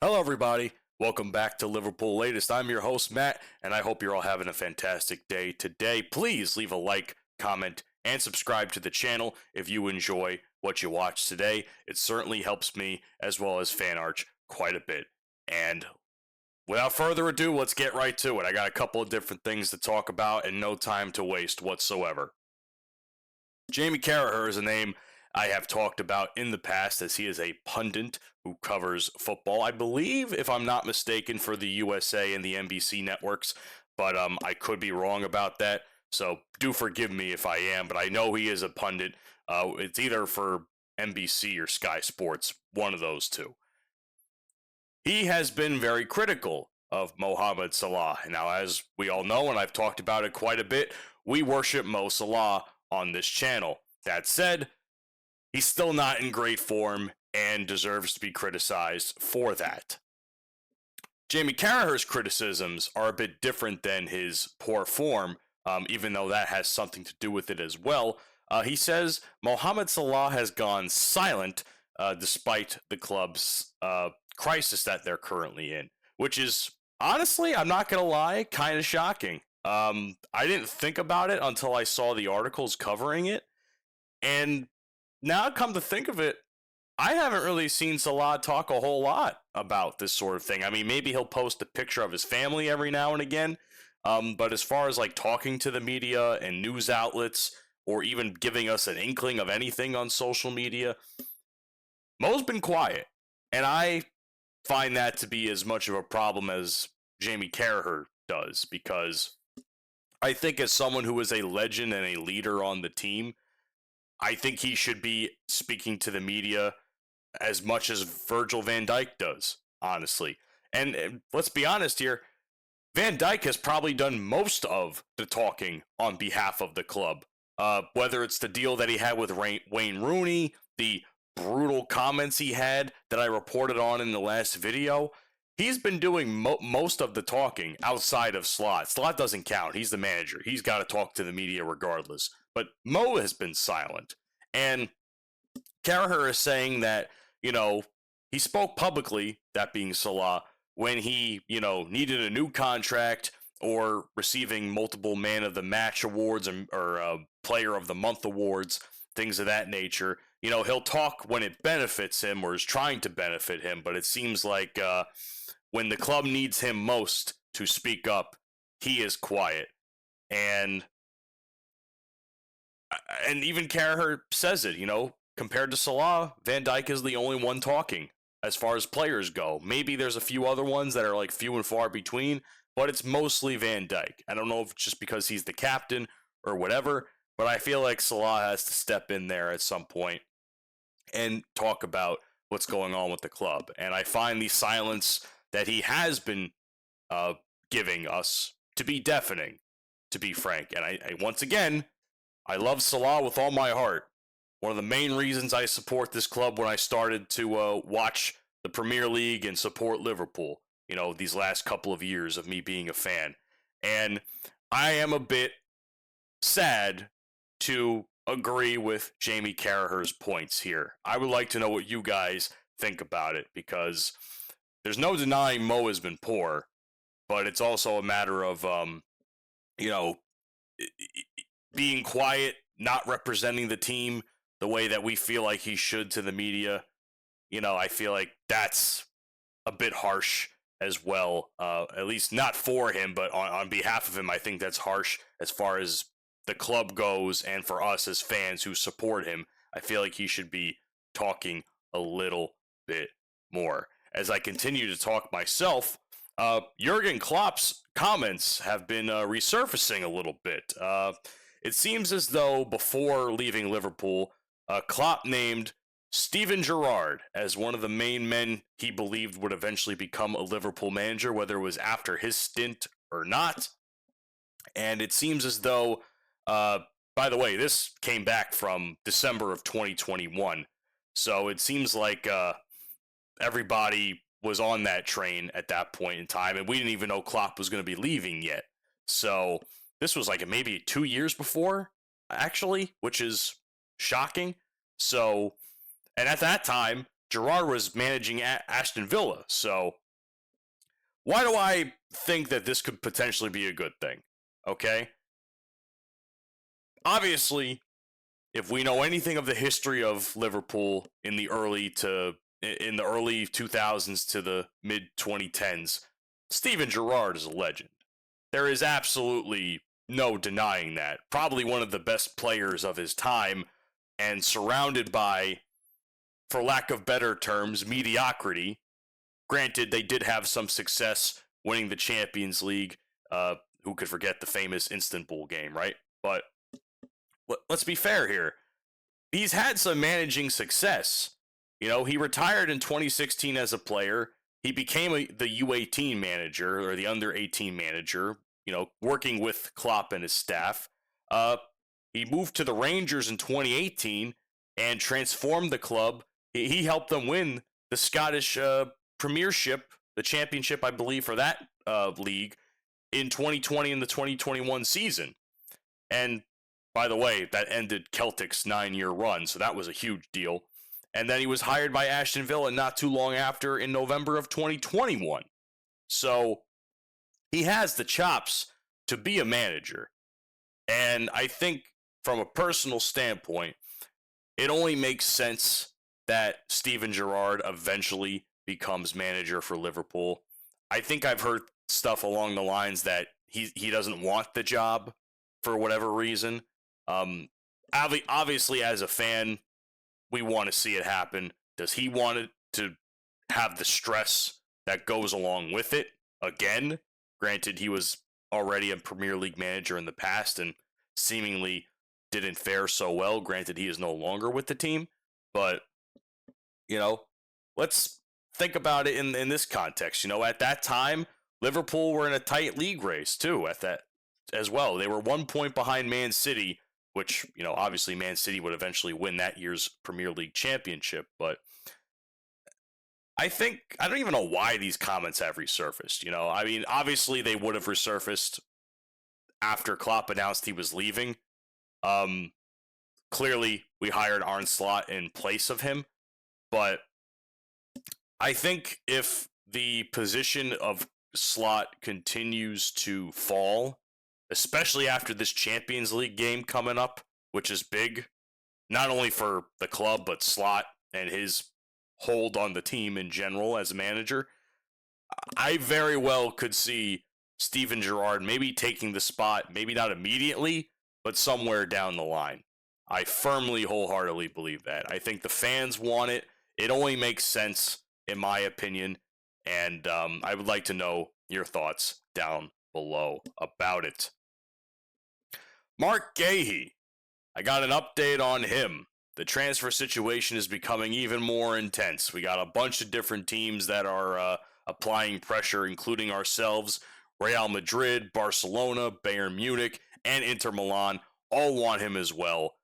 Hello, everybody. Welcome back to Liverpool Latest. I'm your host, Matt, and I hope you're all having a fantastic day today. Please leave a like, comment, and subscribe to the channel if you enjoy what you watch today. It certainly helps me, as well as FanArch, quite a bit. And without further ado, let's get right to it. I got a couple of different things to talk about and no time to waste whatsoever. Jamie Carragher is a name I have talked about in the past, as he is a pundit who covers football. I believe, if I'm not mistaken, for the USA and the NBC networks, but I could be wrong about that. So do forgive me if I am, but I know he is a pundit. It's either for NBC or Sky Sports, one of those two. He has been very critical of Mohamed Salah. Now, as we all know, and I've talked about it quite a bit, we worship Mo Salah on this channel. That said, he's still not in great form and deserves to be criticized for that. Jamie Carragher's criticisms are a bit different than his poor form, even though that has something to do with it as well. He says Mohamed Salah has gone silent despite the club's crisis that they're currently in, which is, honestly, I'm not going to lie, kind of shocking. I didn't think about it until I saw the articles covering it. And now, come to think of it, I haven't really seen Salah talk a whole lot about this sort of thing. I mean, maybe he'll post a picture of his family every now and again. But as far as like talking to the media and news outlets, or even giving us an inkling of anything on social media, Mo's been quiet. And I find that to be as much of a problem as Jamie Carragher does, because I think as someone who is a legend and a leader on the team, I think he should be speaking to the media as much as Virgil van Dijk does, honestly. And let's be honest here, Van Dijk has probably done most of the talking on behalf of the club. Whether it's the deal that he had with Wayne Rooney, the brutal comments he had that I reported on in the last video, he's been doing most of the talking outside of Slot. Slot doesn't count. He's the manager. He's got to talk to the media regardless. But Mo has been silent. And Carragher is saying that, he spoke publicly, that being Salah, when he, needed a new contract or receiving multiple Man of the Match awards or Player of the Month awards, things of that nature. He'll talk when it benefits him or is trying to benefit him, but it seems like when the club needs him most to speak up, he is quiet. And even Carragher says it, compared to Salah, Van Dijk is the only one talking as far as players go. Maybe there's a few other ones that are like few and far between, but it's mostly Van Dijk. I don't know if it's just because he's the captain or whatever, but I feel like Salah has to step in there at some point and talk about what's going on with the club. And I find the silence that he has been giving us to be deafening, to be frank. And I once again, I love Salah with all my heart. One of the main reasons I support this club when I started to watch the Premier League and support Liverpool, these last couple of years of me being a fan. And I am a bit sad to agree with Jamie Carragher's points here. I would like to know what you guys think about it, because there's no denying Mo has been poor, but it's also a matter of, being quiet, not representing the team the way that we feel like he should to the media. I feel like that's a bit harsh as well. At least not for him, but on behalf of him, I think that's harsh as far as the club goes, and for us as fans who support him, I feel like he should be talking a little bit more. As I continue to talk myself, Jurgen Klopp's comments have been resurfacing a little bit. It seems as though before leaving Liverpool, Klopp named Steven Gerrard as one of the main men he believed would eventually become a Liverpool manager, whether it was after his stint or not. And it seems as though, by the way, this came back from December of 2021. So it seems like everybody was on that train at that point in time, and we didn't even know Klopp was going to be leaving yet. So this was like maybe 2 years before, actually, which is shocking. So, and at that time, Gerrard was managing Aston Villa. So why do I think that this could potentially be a good thing? Okay. Obviously, if we know anything of the history of Liverpool in the early 2000s to the mid 2010s, Steven Gerrard is a legend. There is absolutely no denying that. Probably one of the best players of his time, and surrounded by, for lack of better terms, mediocrity. Granted, they did have some success winning the Champions League. Who could forget the famous Istanbul game, right? But let's be fair here. He's had some managing success. You know, he retired in 2016 as a player. He became the U18 manager, or the under 18 manager, you know, working with Klopp and his staff. He moved to the Rangers in 2018 and transformed the club. He helped them win the Scottish Premiership, the championship, I believe, for that league in 2020 and the 2021 season. And by the way, that ended Celtic's 9-year run, so that was a huge deal. And then he was hired by Aston Villa not too long after in November of 2021. So he has the chops to be a manager. And I think from a personal standpoint, it only makes sense that Steven Gerrard eventually becomes manager for Liverpool. I think I've heard stuff along the lines that he doesn't want the job for whatever reason. Obviously, as a fan, we want to see it happen. Does he want it to have the stress that goes along with it again? Granted, he was already a Premier League manager in the past and seemingly didn't fare so well. Granted, he is no longer with the team. But, you know, let's think about it in this context. You know, at that time, Liverpool were in a tight league race, too, at that as well. They were 1 point behind Man City, which, you know, obviously Man City would eventually win that year's Premier League championship. But I don't even know why these comments have resurfaced. You know, I mean, obviously they would have resurfaced after Klopp announced he was leaving. Clearly, we hired Arne Slot in place of him. But I think if the position of Slot continues to fall, especially after this Champions League game coming up, which is big, not only for the club, but Slot and his hold on the team in general as a manager, I very well could see Steven Gerrard maybe taking the spot, maybe not immediately, but somewhere down the line. I firmly, wholeheartedly believe that. I think the fans want it. It only makes sense, in my opinion, and I would like to know your thoughts down below about it. Mark Gahey, I got an update on him. The transfer situation is becoming even more intense. We got a bunch of different teams that are applying pressure, including ourselves. Real Madrid, Barcelona, Bayern Munich, and Inter Milan all want him as well.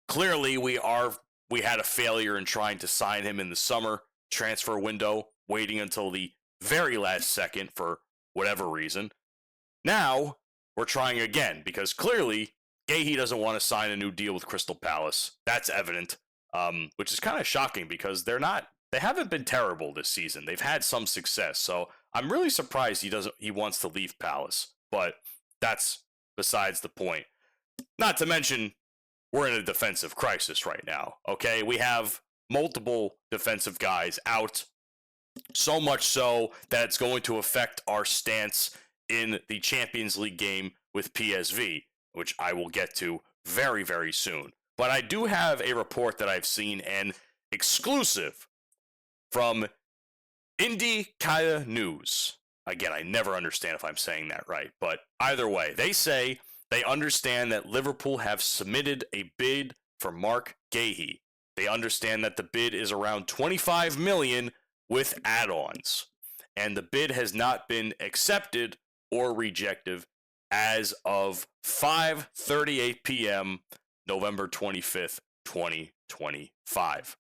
Clearly, we had a failure in trying to sign him in the summer transfer window, waiting until the very last second for whatever reason. Now, we're trying again, because clearly, Gahey doesn't want to sign a new deal with Crystal Palace. That's evident, which is kind of shocking because they haven't been terrible this season. They've had some success, so I'm really surprised he wants to leave Palace, but that's besides the point. Not to mention, we're in a defensive crisis right now, okay? We have multiple defensive guys out, so much so that it's going to affect our stance in the Champions League game with PSV, which I will get to very, very soon. But I do have a report that I've seen, and exclusive from Indie News. Again, I never understand if I'm saying that right, but either way, they say they understand that Liverpool have submitted a bid for Mark Gahey. They understand that the bid is around $25 million with add-ons, and the bid has not been accepted or rejected as of 5:38 p.m. November 25th, 2025.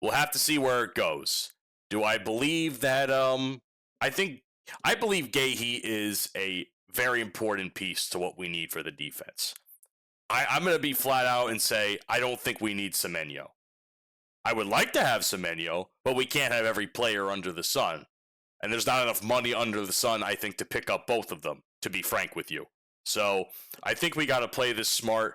We'll have to see where it goes. Do I believe that, I believe Gahey is a very important piece to what we need for the defense. I'm going to be flat out and say, I don't think we need Semenyo. I would like to have Semenyo, but we can't have every player under the sun. And there's not enough money under the sun, I think, to pick up both of them, to be frank with you. So I think we got to play this smart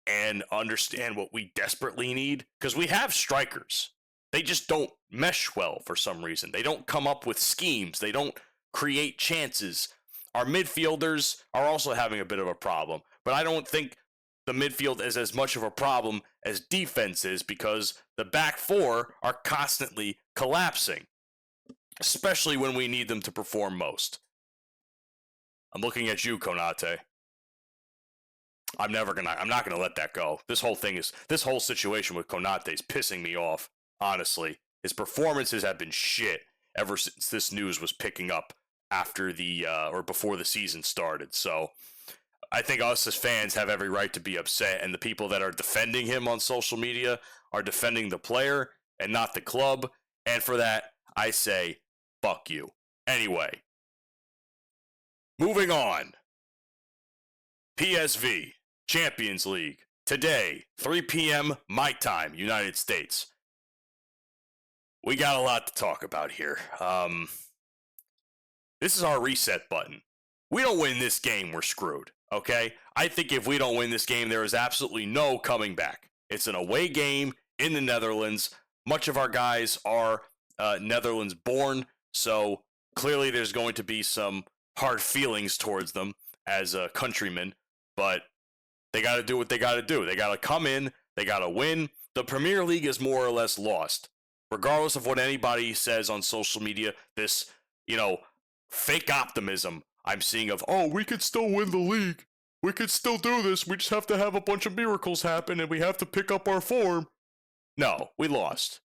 and understand what we desperately need, because we have strikers. They just don't mesh well for some reason. They don't come up with schemes. They don't create chances. Our midfielders are also having a bit of a problem, but I don't think the midfield is as much of a problem as defense is, because the back four are constantly collapsing, especially when we need them to perform most. I'm looking at you, Konate. I'm not gonna let that go. This whole situation with Konate is pissing me off, honestly. His performances have been shit ever since this news was picking up after or before the season started. So I think us as fans have every right to be upset, and the people that are defending him on social media are defending the player and not the club. And for that, I say, fuck you. Anyway, moving on. PSV, Champions League, today, 3 p.m. my time, United States. We got a lot to talk about here. This is our reset button. We don't win this game, we're screwed, okay? I think if we don't win this game, there is absolutely no coming back. It's an away game in the Netherlands. Much of our guys are Netherlands born, so clearly there's going to be some hard feelings towards them as countrymen, but they got to do what they got to do. They got to come in, they got to win. The Premier League is more or less lost. Regardless of what anybody says on social media, this, fake optimism I'm seeing of, oh, we could still win the league. We could still do this. We just have to have a bunch of miracles happen and we have to pick up our form. No, we lost.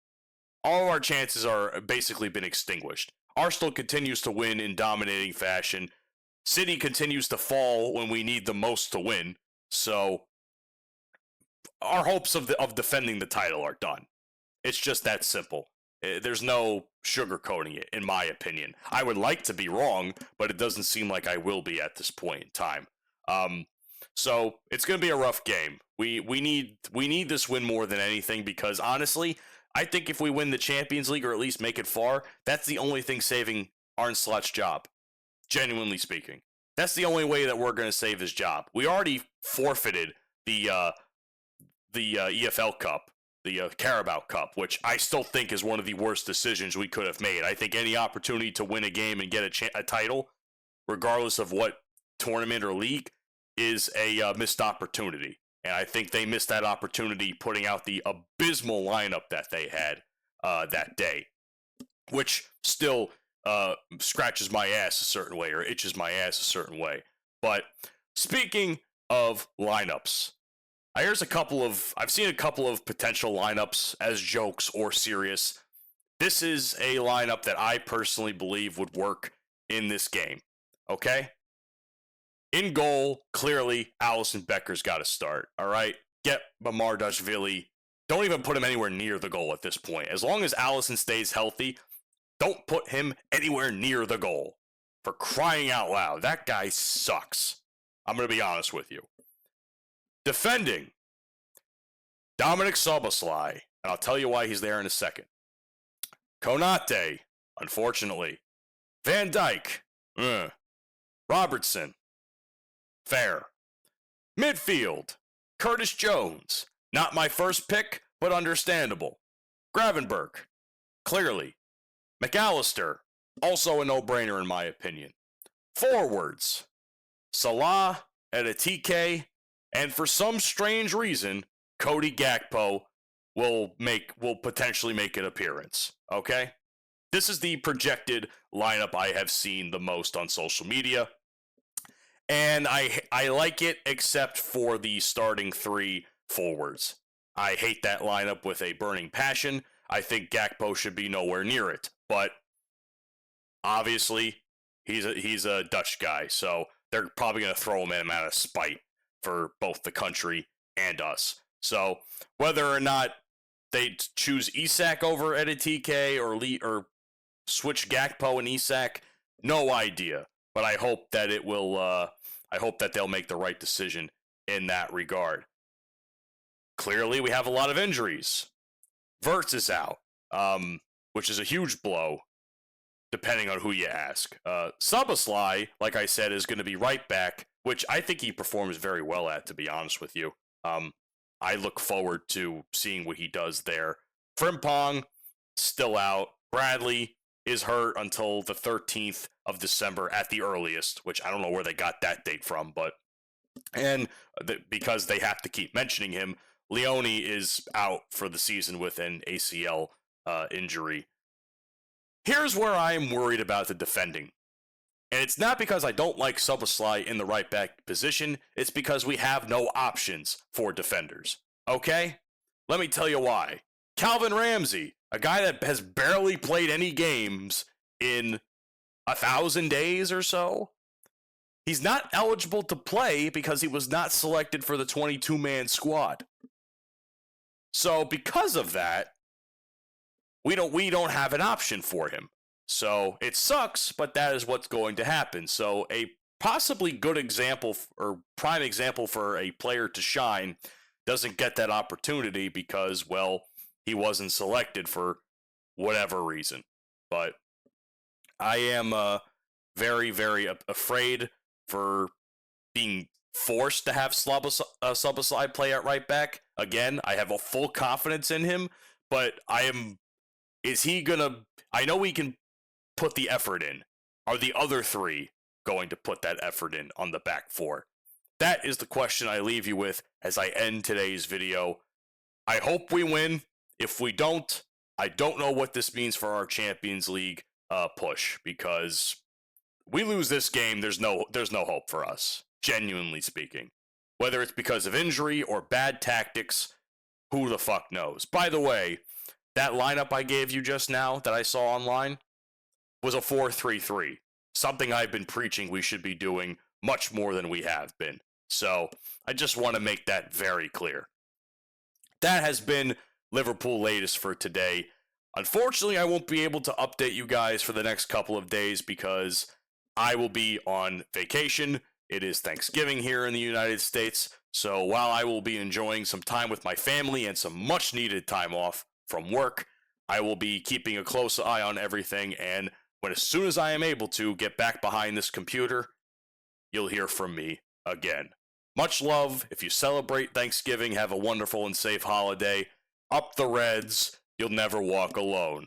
All of our chances are basically been extinguished. Arsenal continues to win in dominating fashion. City continues to fall when we need the most to win. So our hopes of defending the title are done. It's just that simple. There's no sugarcoating it, in my opinion. I would like to be wrong, but it doesn't seem like I will be at this point in time. So it's going to be a rough game. We need this win more than anything, because honestly, I think if we win the Champions League or at least make it far, that's the only thing saving Arne Slot's job. Genuinely speaking, that's the only way that we're going to save his job. We already forfeited the EFL Cup. The Carabao Cup, which I still think is one of the worst decisions we could have made. I think any opportunity to win a game and get a title, regardless of what tournament or league, is a missed opportunity. And I think they missed that opportunity putting out the abysmal lineup that they had that day, which still scratches my ass a certain way or itches my ass a certain way. But speaking of lineups, I've seen a couple of potential lineups as jokes or serious. This is a lineup that I personally believe would work in this game. Okay? In goal, clearly, Alisson Becker's got to start. All right? Get Mamardashvili. Don't even put him anywhere near the goal at this point. As long as Alisson stays healthy, don't put him anywhere near the goal. For crying out loud, that guy sucks. I'm going to be honest with you. Defending, Dominic Szoboszlai, and I'll tell you why he's there in a second. Konate, unfortunately. Van Dijk, Robertson, fair. Midfield, Curtis Jones, not my first pick, but understandable. Gravenberch, clearly. McAllister, also a no-brainer in my opinion. Forwards, Salah, Edetike, and for some strange reason, Cody Gakpo will potentially make an appearance. Okay? This is the projected lineup I have seen the most on social media. And I like it except for the starting three forwards. I hate that lineup with a burning passion. I think Gakpo should be nowhere near it. But obviously, he's a Dutch guy, so they're probably going to throw him in out of spite for both the country and us. So whether or not they choose Isak over Edetike or switch Gakpo and Isak, no idea. But I hope that it will. I hope that they'll make the right decision in that regard. Clearly, we have a lot of injuries. Verts is out, which is a huge blow, depending on who you ask. Szoboszlai, like I said, is going to be right back, which I think he performs very well at, to be honest with you. I look forward to seeing what he does there. Frimpong, still out. Bradley is hurt until the 13th of December at the earliest, which I don't know where they got that date from, but because they have to keep mentioning him, Leone is out for the season with an ACL injury. Here's where I am worried about the defending. And it's not because I don't like Szoboszlai in the right back position, it's because we have no options for defenders. Okay? Let me tell you why. Calvin Ramsey, a guy that has barely played any games in 1,000 days or so, he's not eligible to play because he was not selected for the 22-man squad. So because of that, we don't have an option for him. So it sucks, but that is what's going to happen. So a possibly good example or prime example for a player to shine doesn't get that opportunity because, well, he wasn't selected for whatever reason. But I am very, very afraid for being forced to have Szoboszlai play at right back. Again, I have a full confidence in him, but is he gonna, I know he can put the effort in. Are the other three going to put that effort in on the back four? That is the question I leave you with as I end today's video. I hope we win. If we don't, I don't know what this means for our Champions League push, because we lose this game, there's no hope for us, genuinely speaking. Whether it's because of injury or bad tactics, who the fuck knows? By the way, that lineup I gave you just now that I saw online was a 4-3-3. Something I've been preaching we should be doing much more than we have been. So I just want to make that very clear. That has been Liverpool Latest for today. Unfortunately, I won't be able to update you guys for the next couple of days because I will be on vacation. It is Thanksgiving here in the United States. So while I will be enjoying some time with my family and some much needed time off from work, I will be keeping a close eye on everything, and as soon as I am able to get back behind this computer, you'll hear from me again. Much love. If you celebrate Thanksgiving, have a wonderful and safe holiday. Up the Reds. You'll never walk alone.